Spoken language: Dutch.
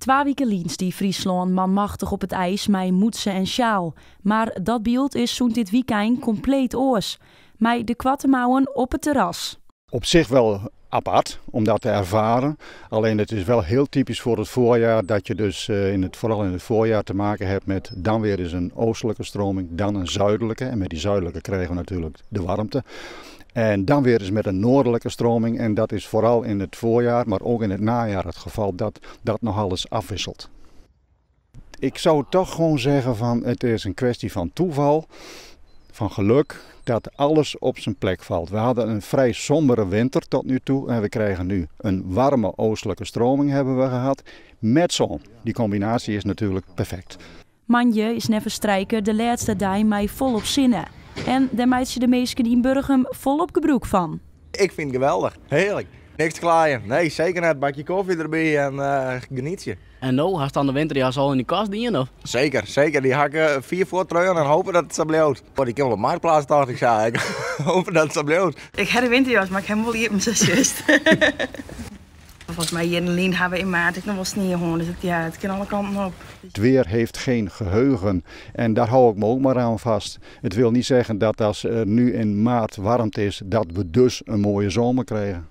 2 weken liens die Friesland manmachtig op het ijs met moetsen en sjaal. Maar dat beeld is zo'n dit weekend compleet oors. Met de kwattemouwen op het terras. Op zich wel apart om dat te ervaren. Alleen het is wel heel typisch voor het voorjaar dat je dus vooral in het voorjaar te maken hebt met dan weer eens een oostelijke stroming, dan een zuidelijke. En met die zuidelijke krijgen we natuurlijk de warmte. En dan weer eens met een noordelijke stroming. En dat is vooral in het voorjaar, maar ook in het najaar het geval dat dat nogal eens afwisselt. Ik zou toch gewoon zeggen van het is een kwestie van toeval, van geluk, dat alles op zijn plek valt. We hadden een vrij sombere winter tot nu toe en we krijgen nu een warme oostelijke stroming hebben we gehad met zon. Die combinatie is natuurlijk perfect. Manje is never strijker de laatste dag mij volop zinnen. En daar maakt je de meesten in Burgum volop gebruik van. Ik vind het geweldig, heerlijk. Niks te klaaien. Nee, zeker net. Bakje koffie erbij en geniet je. En nou, als dan de winterjas al in die kast dienen of? Zeker, zeker. Die hakken 4 voortruien en hopen dat het zo blijft. Oh, die kan wel op marktplaats, dacht ik, zei ik. Hopen dat het zo blijft. Ik heb de winterjas, maar ik heb hem wel hier op mijn zusjes. Volgens mij hier in de Lien hebben we in maart ik nog wel sneeuw, dus het kan alle kanten op. Het weer heeft geen geheugen en daar hou ik me ook maar aan vast. Het wil niet zeggen dat als er nu in maart warmte is, dat we dus een mooie zomer krijgen.